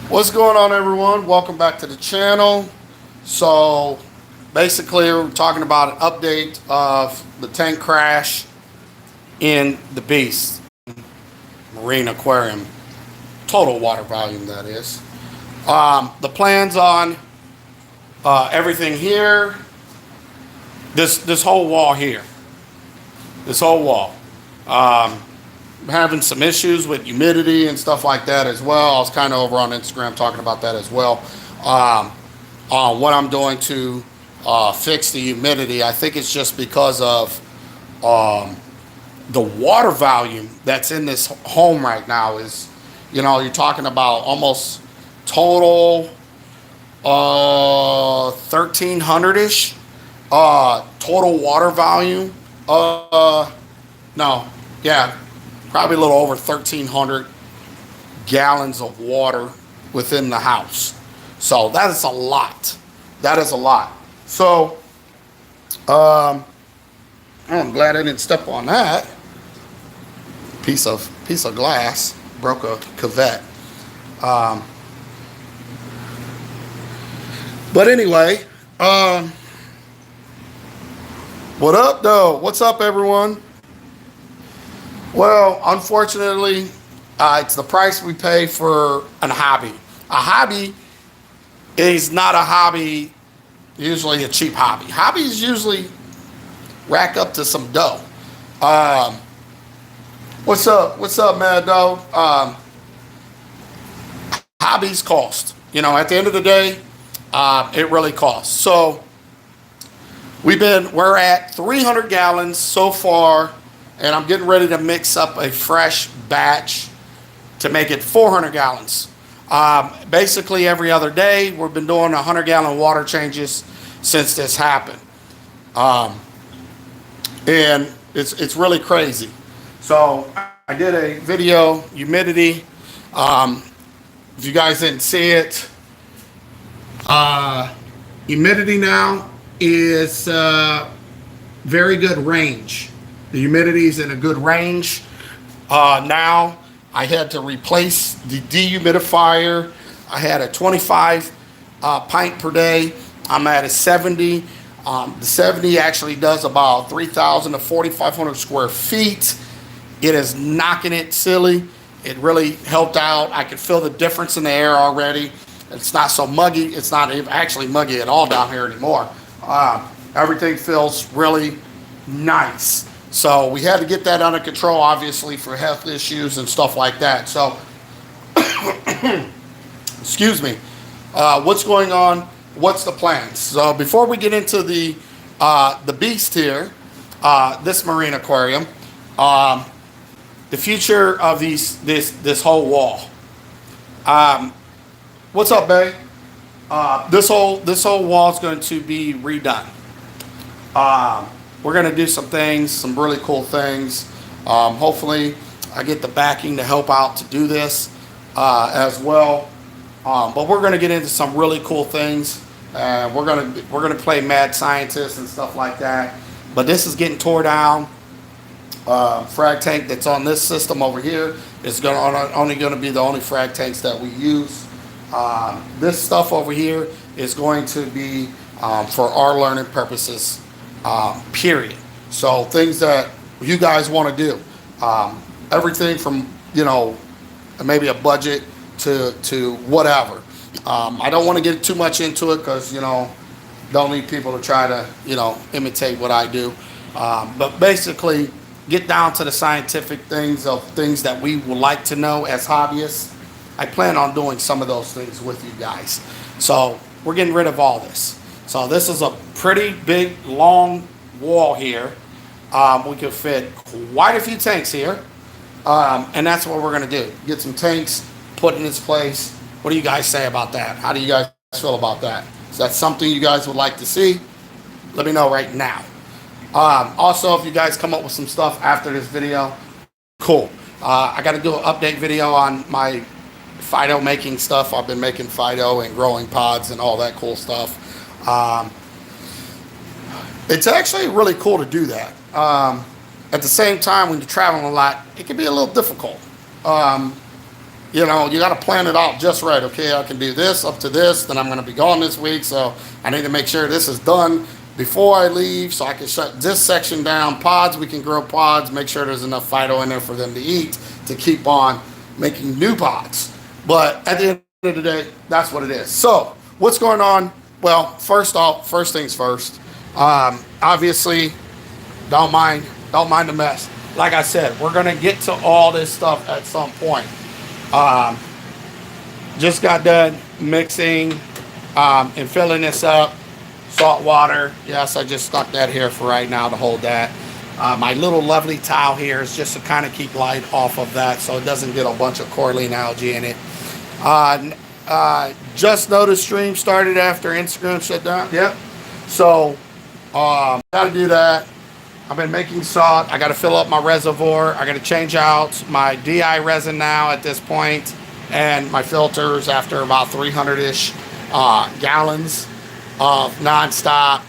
What's going on, everyone? Welcome back to the channel. So basically we're talking about an update of the tank crash in the Beast Marine Aquarium. Total water volume, that is. The plans on everything here. This whole wall here. This whole wall. I'm having some issues with humidity and stuff like that as well. I was kind of over on Instagram talking about that as well. On what I'm doing to fix the humidity. I think it's just because of the water volume that's in this home right now is, you're talking about almost total 1,300-ish total water volume. No, yeah, probably a little over 1,300 gallons of water within the house. So that is a lot. That is a lot. So I'm glad I didn't step on that piece of glass. Broke a cuvette. But anyway, what up though? What's up, everyone? Well, unfortunately, it's the price we pay for a hobby. A hobby is not a hobby, usually a cheap hobby. Hobbies usually rack up to some dough. What's up? What's up, Mad Dog? Hobbies cost. At the end of the day, it really costs. So we're at 300 gallons so far, and I'm getting ready to mix up a fresh batch to make it 400 gallons. Basically every other day, we've been doing 100-gallon water changes since this happened. And it's really crazy. So I did a video, humidity. If you guys didn't see it, humidity now is very good range. The humidity is in a good range. Now I had to replace the dehumidifier. I had a 25 pint per day. I'm at a 70. The 70 actually does about 3,000 to 4,500 square feet. It is knocking it silly. It really helped out. I could feel the difference in the air already. It's not so muggy. It's not actually muggy at all down here anymore. Everything feels really nice. So we had to get that under control, obviously, for health issues and stuff like that. So, excuse me. What's going on? What's the plans? So before we get into the beast here, this marine aquarium, the future of this whole wall. What's up, babe? This whole wall is going to be redone. We're going to do some things, some really cool things. Hopefully, I get the backing to help out to do this as well. But we're going to get into some really cool things. We're going to play mad scientist and stuff like that. But this is getting tore down. Frag tank that's on this system over here is only going to be the only frag tanks that we use. This stuff over here is going to be for our learning purposes. Period. So things that you guys want to do, everything from maybe a budget to whatever. I don't want to get too much into it because don't need people to try to imitate what I do. But basically, get down to the scientific things that we would like to know as hobbyists. I plan on doing some of those things with you guys. So we're getting rid of all this. So this is a pretty big, long wall here. We could fit quite a few tanks here. And that's what we're going to do. Get some tanks, put in its place. What do you guys say about that? How do you guys feel about that? Is that something you guys would like to see? Let me know right now. Also, if you guys come up with some stuff after this video, cool. I got to do an update video on my Fido making stuff. I've been making Fido and growing pods and all that cool stuff. It's actually really cool to do that. At the same time, when you're traveling a lot, it can be a little difficult. you know, you got to plan it out just right. Okay, I can do this up to this, then I'm going to be gone this week, so I need to make sure this is done before I leave so I can shut this section down. Pods, we can grow pods, make sure there's enough phyto in there for them to eat to keep on making new pods. But at the end of the day, that's what it is. So what's going on? Well, first things first. Obviously, don't mind the mess. Like I said, we're gonna get to all this stuff at some point. Just got done mixing and filling this up. Saltwater. Yes, I just stuck that here for right now to hold that. My little lovely towel here is just to kind of keep light off of that so it doesn't get a bunch of coralline algae in it. Just noticed stream started after Instagram shut down. Yep. So, gotta do that. I've been making salt. I gotta fill up my reservoir. I gotta change out my DI resin now at this point, and my filters after about 300-ish gallons of non-stop.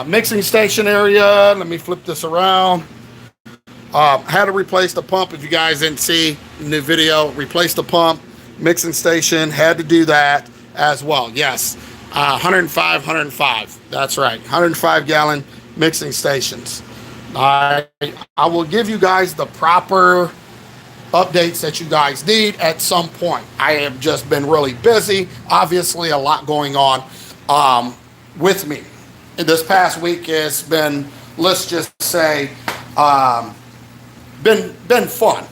Mixing station area. Let me flip this around. Had to replace the pump. If you guys didn't see in the video, replace the pump. Mixing station, had to do that as well. Yes, 105. That's right, 105 gallon mixing stations. I will give you guys the proper updates that you guys need at some point. I have just been really busy. Obviously, a lot going on with me. This past week has been, let's just say, been fun.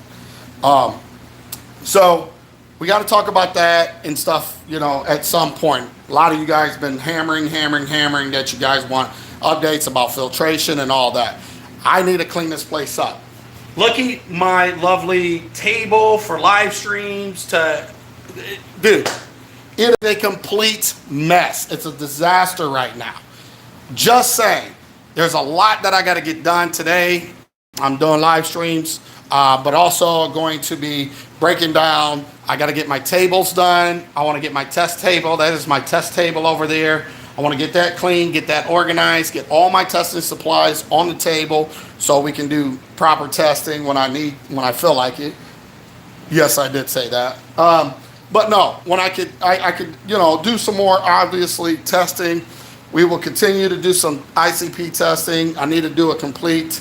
So we got to talk about that and stuff, you know, at some point. A lot of you guys been hammering that you guys want updates about filtration and all that. I need to clean this place up. Look at my lovely table for live streams dude, it is a complete mess. It's a disaster right now. Just saying, there's a lot that I got to get done today. I'm doing live streams, but also going to be breaking down. I got to get my tables done. I want to get my test table. That is my test table over there. I want to get that clean, get that organized, get all my testing supplies on the table so we can do proper testing when I feel like it. Yes, I did say that. But no, when I could, you know, do some more, obviously, testing. We will continue to do some ICP testing. I need to do a complete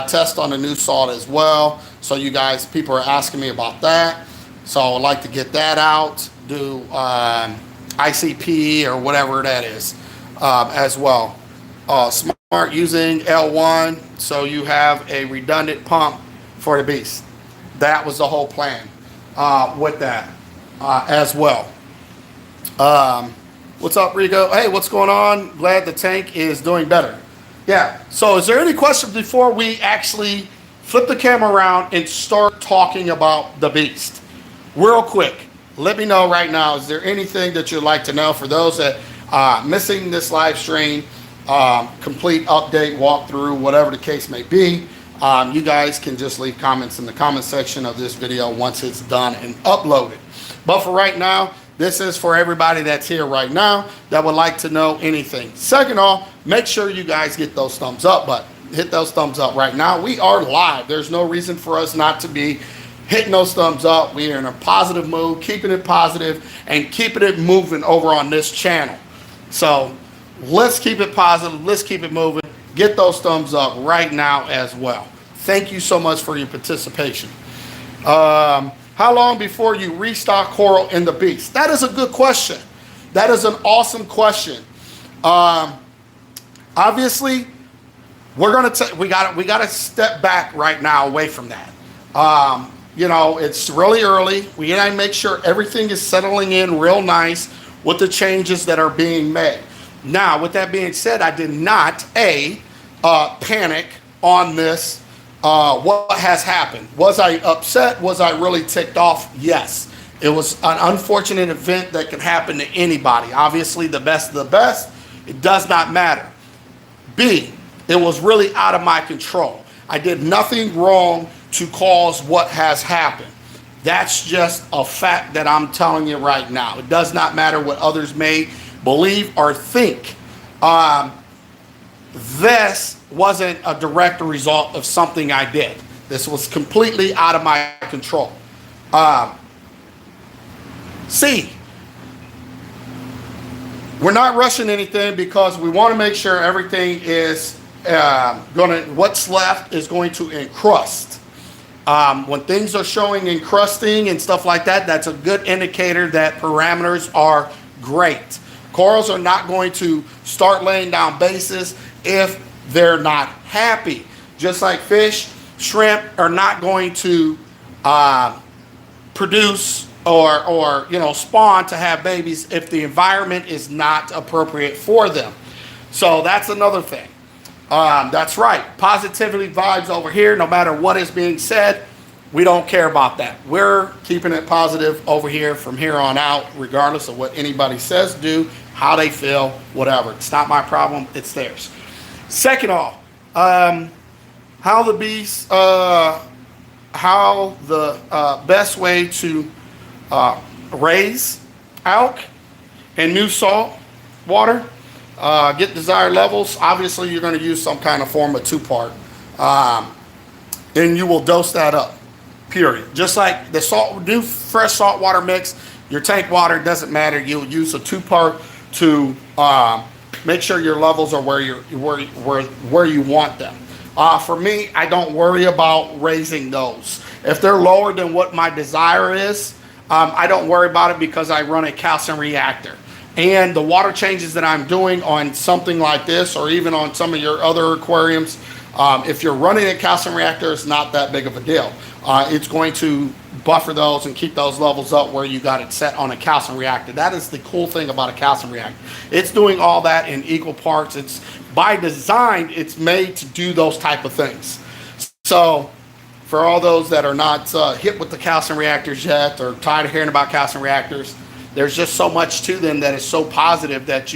test on the new salt as well. So you guys, people are asking me about that. So I would like to get that out, do ICP or whatever that is as well. Smart using L1 so you have a redundant pump for the beast. That was the whole plan with that as well. What's up, Rico? Hey, what's going on? Glad the tank is doing better. Yeah, so is there any questions before we actually flip the camera around and start talking about the beast? Real quick, let me know right now, is there anything that you'd like to know for those that are missing this live stream, complete update, walkthrough, whatever the case may be? You guys can just leave comments in the comment section of this video once it's done and uploaded. But for right now, this is for everybody that's here right now that would like to know anything. Second off, make sure you guys get those thumbs up button. Hit those thumbs up right now. We are live. There's no reason for us not to be hitting those thumbs up. We are in a positive mood, keeping it positive and keeping it moving over on this channel. So let's keep it positive. Let's keep it moving. Get those thumbs up right now as well. Thank you so much for your participation. How long before you restock coral in the beast? That is a good question. That is an awesome question. Obviously, we gotta step back right now away from that. You know, it's really early. We gotta make sure everything is settling in real nice with the changes that are being made. Now, with that being said, I did not panic on this. What has happened? Was I upset? Was I really ticked off? Yes. It was an unfortunate event that can happen to anybody. Obviously, the best of the best. It does not matter. B, it was really out of my control. I did nothing wrong to cause what has happened. That's just a fact that I'm telling you right now. It does not matter what others may believe or think. This wasn't a direct result of something I did. This was completely out of my control. C, we're not rushing anything because we want to make sure everything is what's left is going to encrust. When things are showing encrusting and stuff like that, that's a good indicator that parameters are great. Corals are not going to start laying down bases if they're not happy. Just like fish, shrimp are not going to produce or spawn to have babies if the environment is not appropriate for them. So that's another thing. That's right. Positivity vibes over here. No matter what is being said, we don't care about that. We're keeping it positive over here from here on out, regardless of what anybody says, do, how they feel, whatever. It's not my problem. It's theirs. Second off, how the best way to raise alk and new salt water, get desired levels. Obviously, you're going to use some kind of form of two-part, and you will dose that up. Period. Just like the new fresh salt water mix, your tank water doesn't matter. You'll use a two-part to make sure your levels are where you want them. For me, I don't worry about raising those. If they're lower than what my desire is, I don't worry about it because I run a calcium reactor. And the water changes that I'm doing on something like this, or even on some of your other aquariums, if you're running a calcium reactor, it's not that big of a deal. It's going to buffer those and keep those levels up where you got it set on a calcium reactor. That is the cool thing about a calcium reactor. It's doing all that in equal parts. It's by design, it's made to do those type of things. So for all those that are not hit with the calcium reactors yet, or tired of hearing about calcium reactors, there's just so much to them that is so positive that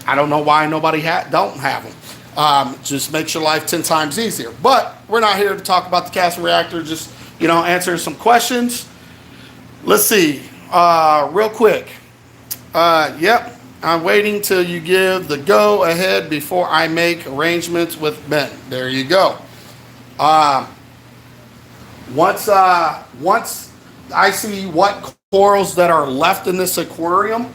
I don't know why nobody don't have them. Just makes your life 10 times easier. But we're not here to talk about the calcium reactor, just, answering some questions. Let's see, real quick. Yep, I'm waiting till you give the go ahead before I make arrangements with Ben. There you go. Once I see what corals that are left in this aquarium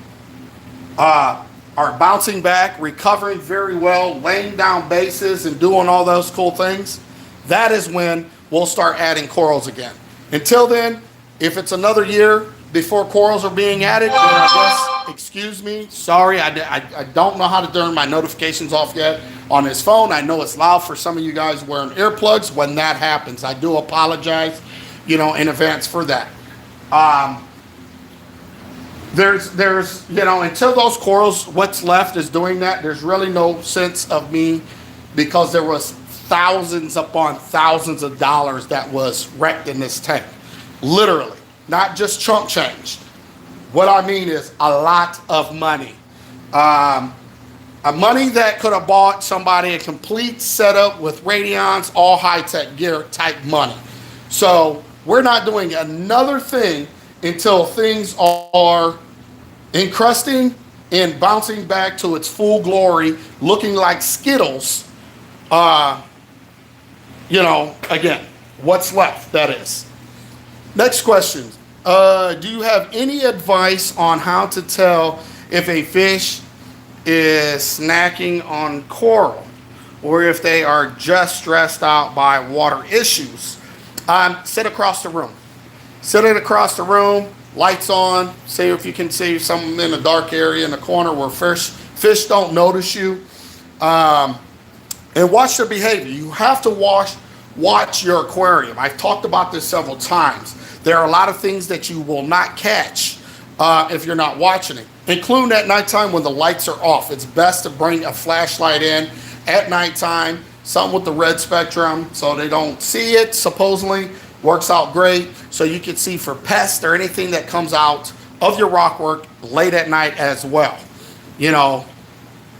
are bouncing back, recovering very well, laying down bases and doing all those cool things, that is when we'll start adding corals again. Until then, if it's another year before corals are being added, then I guess, excuse me, sorry, I don't know how to turn my notifications off yet on this phone. I know it's loud for some of you guys wearing earplugs when that happens. I do apologize, in advance for that. There's until those corals, what's left is doing that, there's really no sense of me, because there was thousands upon thousands of dollars that was wrecked in this tank. Literally, not just chunk change. What I mean is a lot of money. A money that could have bought somebody a complete setup with radions, all high-tech gear type money. So we're not doing another thing until things are encrusting and bouncing back to its full glory, looking like Skittles. Again, what's left, that is. Next question. Do you have any advice on how to tell if a fish is snacking on coral, or if they are just stressed out by water issues? Sit across the room. Sit it across the room, lights on, see if you can see something in a dark area in the corner where fish don't notice you, and watch their behavior. You have to watch your aquarium. I've talked about this several times. There are a lot of things that you will not catch if you're not watching it, including at nighttime when the lights are off. It's best to bring a flashlight in at nighttime, something with the red spectrum so they don't see it, supposedly. Works out great, so you can see for pests or anything that comes out of your rockwork late at night as well.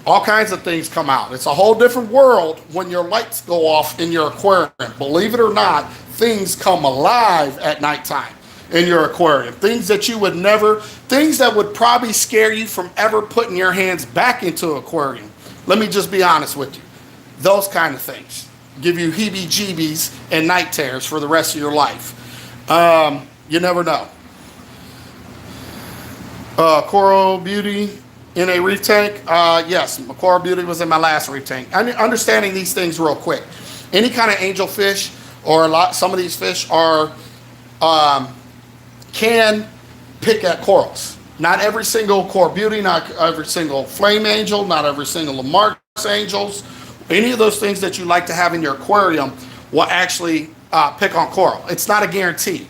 All kinds of things come out. It's a whole different world when your lights go off in your aquarium. Believe it or not, things come alive at nighttime in your aquarium. Things that would probably scare you from ever putting your hands back into an aquarium. Let me just be honest with you. Those kind of things give you heebie-jeebies and night terrors for the rest of your life. You never know. Coral Beauty in a reef tank. Yes, Coral Beauty was in my last reef tank. Understanding these things real quick. Any kind of angelfish or some of these fish are can pick at corals. Not every single Coral Beauty, not every single flame angel, not every single Lamarck's angels. Any of those things that you like to have in your aquarium will actually pick on coral. It's not a guarantee.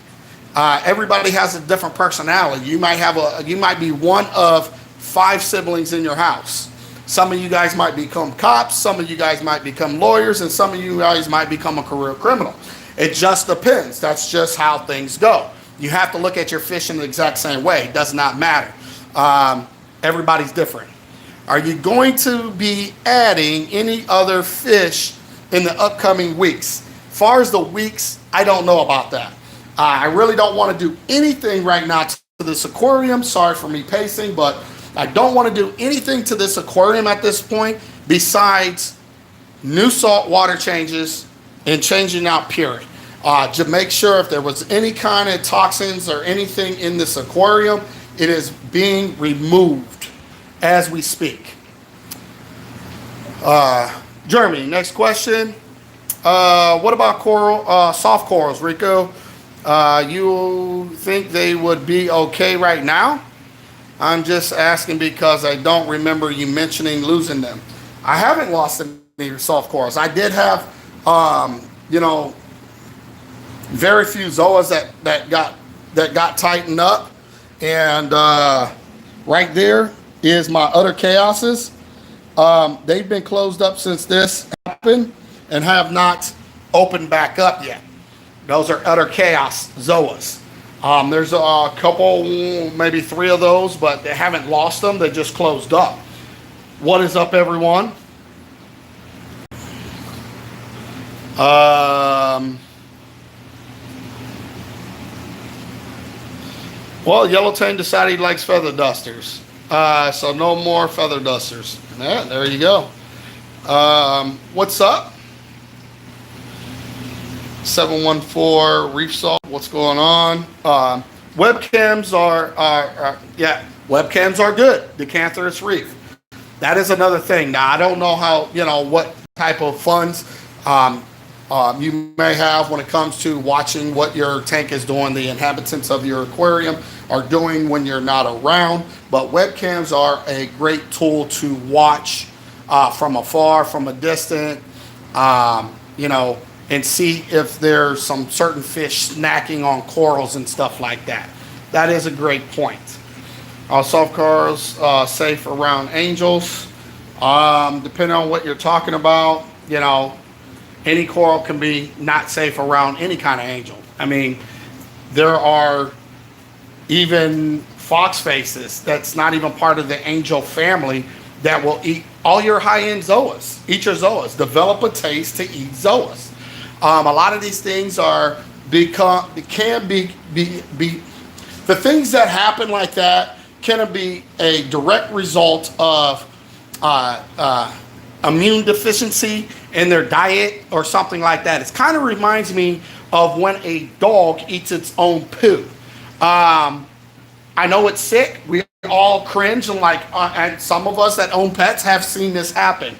Everybody has a different personality. You might be one of 5 siblings in your house. Some of you guys might become cops, some of you guys might become lawyers, and some of you guys might become a career criminal. It just depends. That's just how things go. You have to look at your fish in the exact same way. It does not matter. Everybody's different. Are you going to be adding any other fish in the upcoming weeks? As far as the weeks, I don't know about that. I really don't want to do anything right now to this aquarium. Sorry for me pacing, but I don't want to do anything to this aquarium at this point besides new salt water changes and changing out purit. To make sure if there was any kind of toxins or anything in this aquarium, it is being removed as we speak. Jeremy, next question. What about soft corals, Rico? You think they would be okay right now? I'm just asking because I don't remember you mentioning losing them. I haven't lost any soft corals. I did have, very few zoas that got tightened up, and right there is my utter chaoses. They've been closed up since this happened and have not opened back up yet. Those are utter chaos zoas. There's a couple, maybe 3 of those, but they haven't lost them. They just closed up. What is up, everyone? Well, Yellowtail decided he likes feather dusters. So no more feather dusters. Yeah, there you go. What's up? 714 Reef Salt. What's going on? Webcams webcams are good. Decantherous Reef. That is another thing. Now I don't know how, what type of funds you may have when it comes to watching what your tank is doing, the inhabitants of your aquarium are doing when you're not around. But webcams are a great tool to watch from afar, from a distance, and see if there's some certain fish snacking on corals and stuff like that. That is a great point. Soft corals safe around angels. Depending on what you're talking about, any coral can be not safe around any kind of angel. I mean, there are even fox faces that's not even part of the angel family that will eat all your high-end zoas. Eat your zoas. Develop a taste to eat zoas. A lot of these things can be the things that happen like that can be a direct result of immune deficiency in their diet or something like that. It kind of reminds me of when a dog eats its own poo. I know it's sick. We all cringe and some of us that own pets have seen this happen.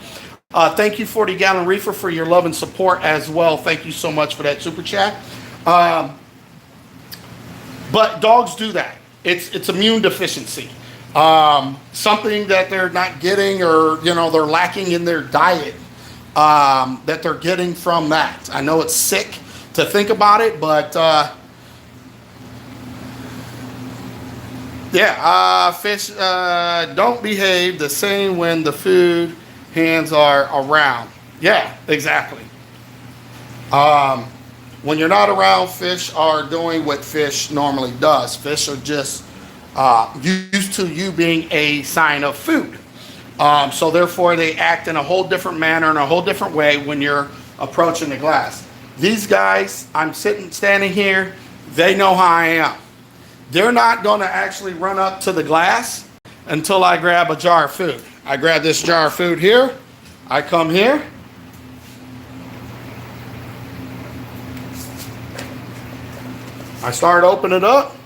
Thank you, 40 Gallon Reefer, for your love and support as well. Thank you so much for that super chat. But dogs do that. It's immune deficiency. Something that they're not getting, or they're lacking in their diet, that they're getting from that. I know it's sick to think about it, but fish don't behave the same when the food hands are around. Yeah, exactly. When you're not around, fish are doing what fish normally does. Fish are just used to you being a sign of food. So therefore they act in a whole different manner, in a whole different way when you're approaching the glass. These guys, I'm standing here, they know how I am. They're not going to actually run up to the glass until I grab a jar of food. I grab this jar of food here. I come here. I start opening it up.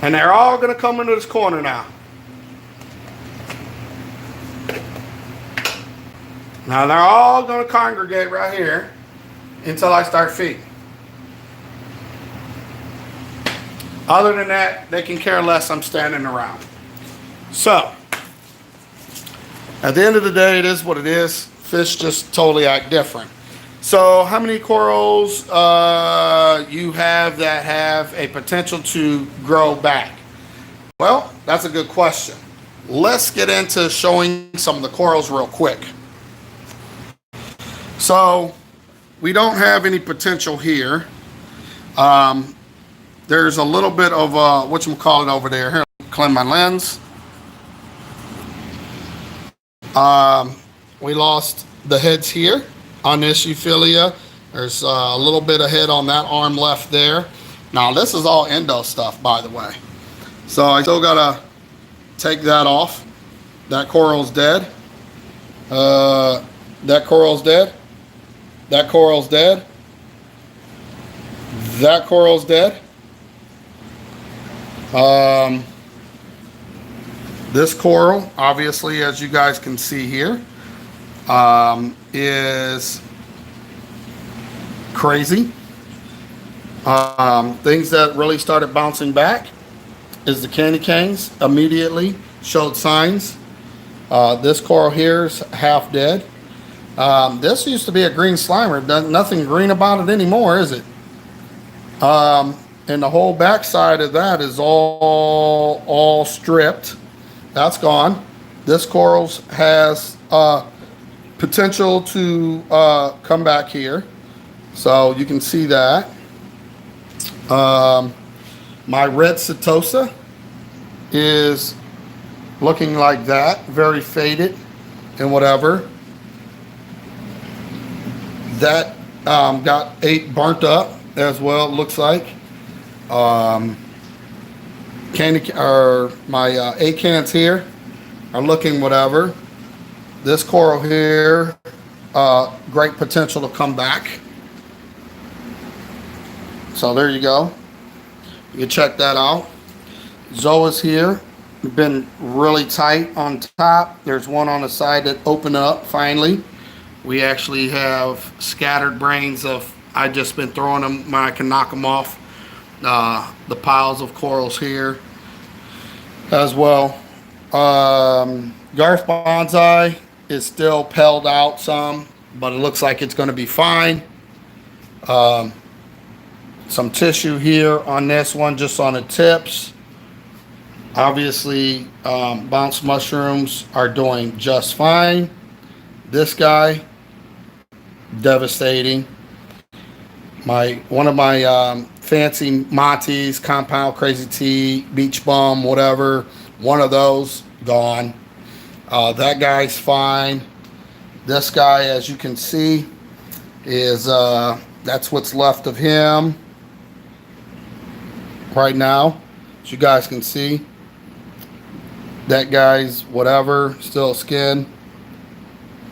And they're all going to come into this corner now. Now they're all going to congregate right here until I start feeding. Other than that, they can care less. I'm standing around. So, at the end of the day, it is what it is. Fish just totally act different. So, how many corals you have that have a potential to grow back? Well, that's a good question. Let's get into showing some of the corals real quick. So, we don't have any potential here. There's a little bit of whatchamacallit over there. Here, clean my lens. We lost the heads here on this Euphilia. There's a little bit of head on that arm left there. Now, this is all endo stuff, by the way. So I still gotta take that off. That coral's dead. That coral's dead. That coral's dead. That coral's dead. This coral, obviously, as you guys can see here, is crazy. Things that really started bouncing back is the candy canes. Immediately showed signs. This coral here is half dead. This used to be a green slimer. Nothing green about it anymore, is it? And the whole backside of that is all stripped. That's gone. This coral has potential to come back here. So you can see that. My red Setosa is looking like that, very faded and whatever. That got burnt up as well, it looks like. My acants here are looking whatever. This coral here, great potential to come back. So there you go. You can check that out. Zoas here, been really tight on top. There's one on the side that opened up finally. We actually have scattered brains of, I just been throwing them when I can knock them off. The piles of corals here as well. Garth Bonsai is still pelled out some, but it looks like it's going to be fine. Some tissue here on this one, just on the tips. Obviously, bounce mushrooms are doing just fine. This guy, devastating. One of my fancy Monty's, Compound, Crazy T, Beach Bum, whatever, one of those gone. That guy's fine. This guy, as you can see, is that's what's left of him right now, as you guys can see. That guy's whatever, still skin.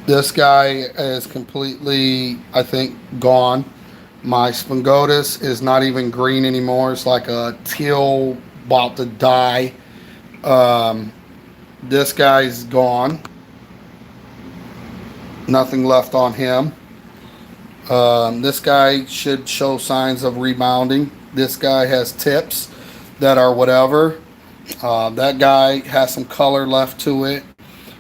This guy is completely, I think, gone. My Spongotus is not even green anymore. It's like a teal about to die. This guy's gone. Nothing left on him. This guy should show signs of rebounding. This guy has tips that are whatever. That guy has some color left to it.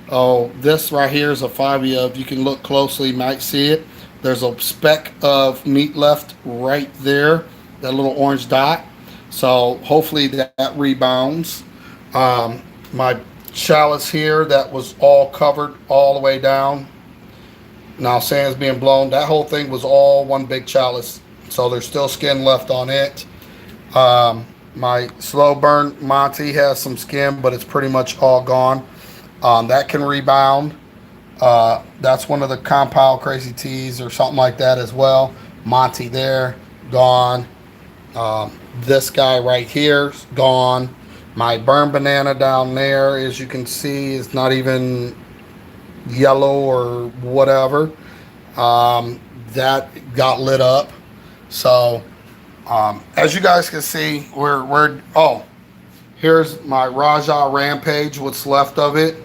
Oh, this right here is a fabia. If you can look closely, you might see it. There's a speck of meat left right there, that little orange dot. So hopefully that rebounds. My chalice here that was all covered all the way down. Now sand's being blown. That whole thing was all one big chalice. So there's still skin left on it. My slow burn Monty has some skin, but it's pretty much all gone. That can rebound. That's one of the Compound Crazy Teas or something like that as well. Monty there, gone. This guy right here is gone. My burn banana down there, as you can see, is not even yellow or whatever. That got lit up. So as you guys can see, Here's my Raja Rampage, what's left of it.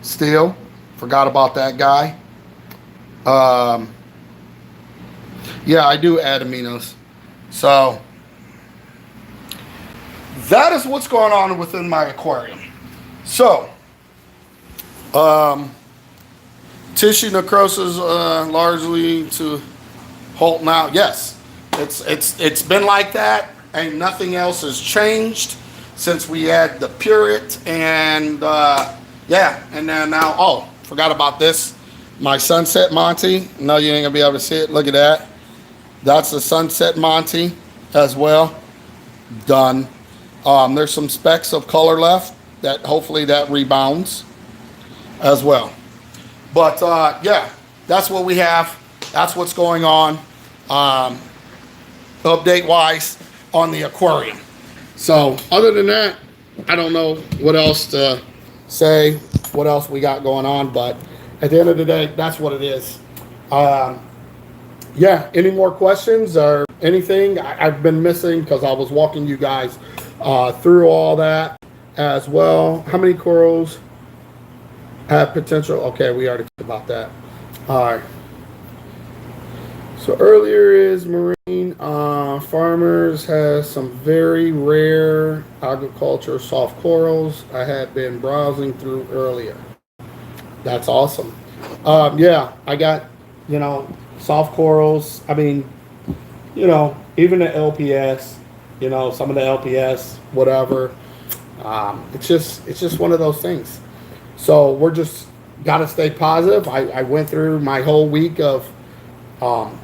Still, forgot about that guy. Yeah, I do add aminos. So that is what's going on within my aquarium. So, tissue necrosis largely to halting out. Yes, it's been like that, and nothing else has changed since we had the purit and yeah, and then now, oh, forgot about this. My Sunset Monty. No, you ain't gonna be able to see it. Look at that. That's the Sunset Monty as well. Done. There's some specks of color left that hopefully that rebounds as well. But yeah, that's what we have. That's what's going on update wise on the aquarium. So other than that, I don't know what else to say, what else we got going on, but at the end of the day, that's what it is. Yeah, any more questions or anything I've been missing, because I was walking you guys through all that as well. How many corals have potential? Okay, we already talked about that. All right. So earlier is marine farmers has some very rare agriculture soft corals I had been browsing through earlier. That's awesome. Yeah, I got, you know, soft corals. I mean, you know, even the LPS, you know, some of the LPS, whatever. It's just one of those things. So we're just got to stay positive. I went through my whole week of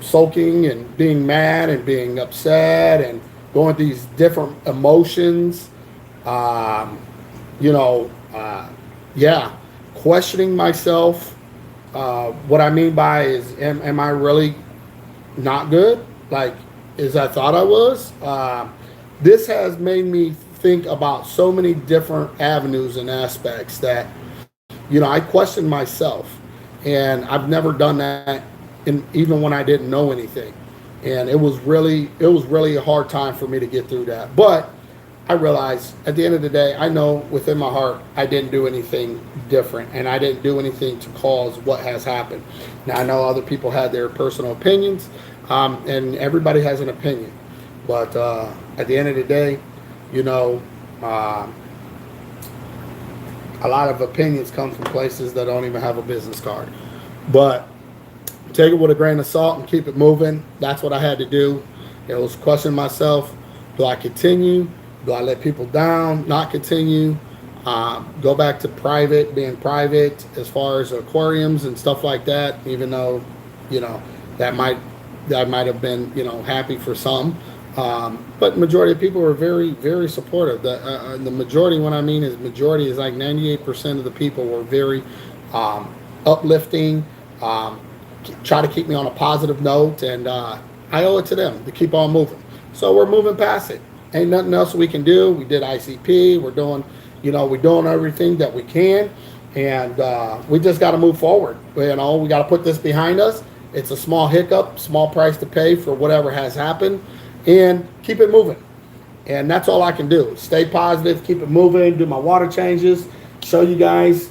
sulking and being mad and being upset and going through these different emotions. You know, yeah, questioning myself. What I mean by is, am I really not good? Like, as I thought I was? This has made me think about so many different avenues and aspects that, you know, I question myself, and I've never done that, even when I didn't know anything. And it was really a hard time for me to get through that. But I realized at the end of the day, I know within my heart, I didn't do anything different, and I didn't do anything to cause what has happened. Now, I know other people had their personal opinions, and everybody has an opinion. But at the end of the day, you know, a lot of opinions come from places that don't even have a business card. But take it with a grain of salt and keep it moving. That's what I had to do. It was questioning myself. Do I continue? Do I let people down? Not continue? Go back to being private as far as aquariums and stuff like that, even though, you know, that might have been, you know, happy for some. But majority of people were very, very supportive. The majority, what I mean is majority, is like 98% of the people were very uplifting, try to keep me on a positive note, and I owe it to them to keep on moving. So we're moving past it. Ain't nothing else we can do. We did ICP. We're doing, you know, we're doing everything that we can, and we just got to move forward. You know, we got to put this behind us. It's a small hiccup, small price to pay for whatever has happened, and keep it moving. And that's all I can do. Stay positive, keep it moving, do my water changes, show you guys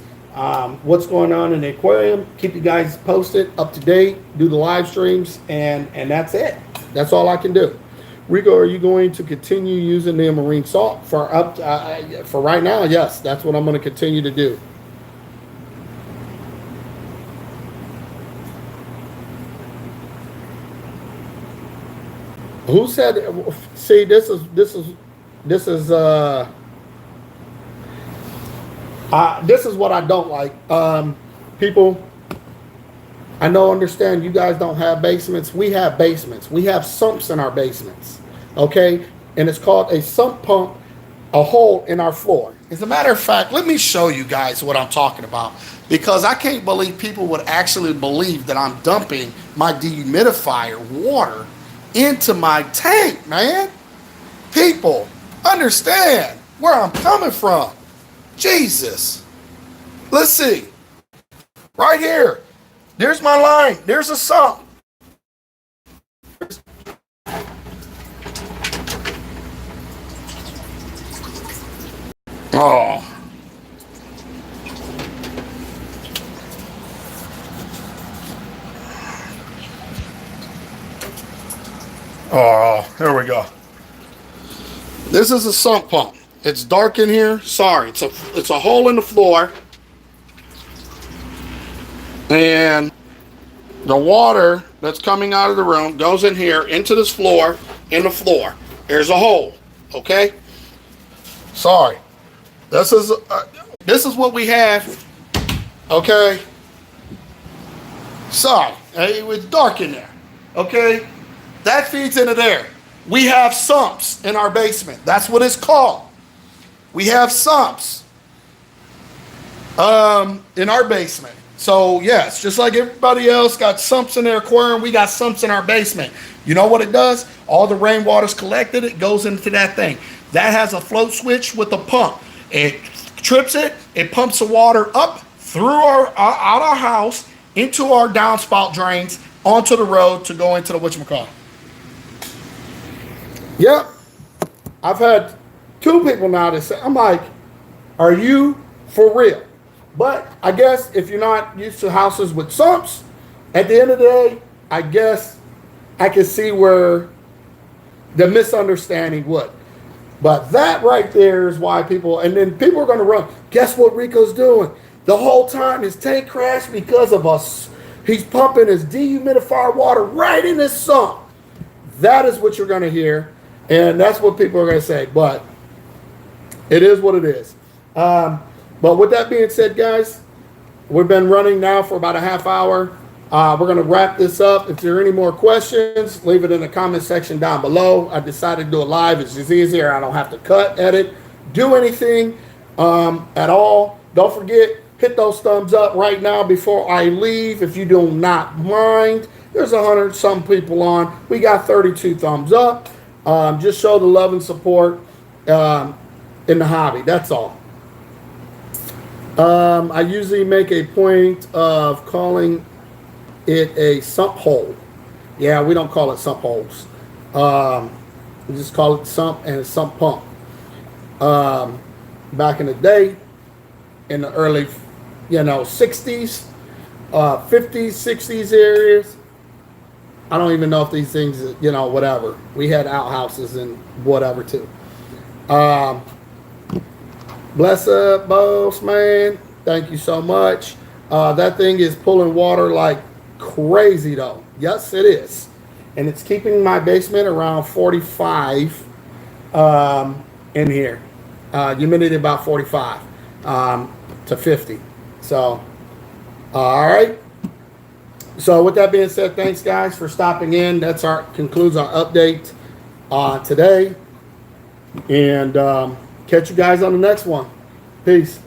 what's going on in the aquarium, keep you guys posted, up to date, do the live streams, and that's it. That's all I can do. Rico, are you going to continue using the marine salt for right now? Yes, that's what I'm going to continue to do. Who said? See, this is what I don't like. People, I understand you guys don't have basements. We have basements. We have sumps in our basements. Okay? And it's called a sump pump, a hole in our floor. As a matter of fact, let me show you guys what I'm talking about, because I can't believe people would actually believe that I'm dumping my dehumidifier water into my tank, man. People, understand where I'm coming from. Jesus. Let's see. Right here. There's my line. There's a sump. Oh. Oh, here we go. This is a sump pump. It's dark in here. Sorry, it's a hole in the floor. And the water that's coming out of the room goes in here into this floor, in the floor. There's a hole, okay? Sorry. This is what we have, okay? Sorry, it was dark in there, okay? That feeds into there. We have sumps in our basement. That's what it's called. We have sumps in our basement. So yes, just like everybody else got sumps in their aquarium, we got sumps in our basement. You know what it does? All the rainwater's collected, it goes into that thing. That has a float switch with a pump. It trips it, it pumps the water up through out our house, into our downspout drains, onto the road to go into the whatchamacallit. Yep. I've had 2 people now that say, I'm like, are you for real? But I guess if you're not used to houses with sumps, at the end of the day, I guess I can see where the misunderstanding would. But that right there is why people, and then people are going to run, guess what Rico's doing? The whole time his tank crashed because of us. He's pumping his dehumidifier water right in his sump. That is what you're going to hear. And that's what people are going to say. But it is what it is. But with that being said, guys, we've been running now for about a half hour. We're going to wrap this up. If there are any more questions, leave it in the comment section down below. I decided to do it live. It's just easier. I don't have to cut, edit, do anything at all. Don't forget, hit those thumbs up right now before I leave. If you do not mind, there's 100-some people on. We got 32 thumbs up. Just show the love and support in the hobby. That's all. I usually make a point of calling it a sump hole. Yeah, we don't call it sump holes. We just call it sump and a sump pump. Back in the day, in the early, 60s, 50s, 60s areas, I don't even know if these things, whatever. We had outhouses and whatever too. Bless up, boss man. Thank you so much. That thing is pulling water like crazy though. Yes, it is. And it's keeping my basement around 45 in here. Humidity about 45 to 50. So, all right. So with that being said, thanks guys for stopping in. That's concludes our update today. And catch you guys on the next one. Peace.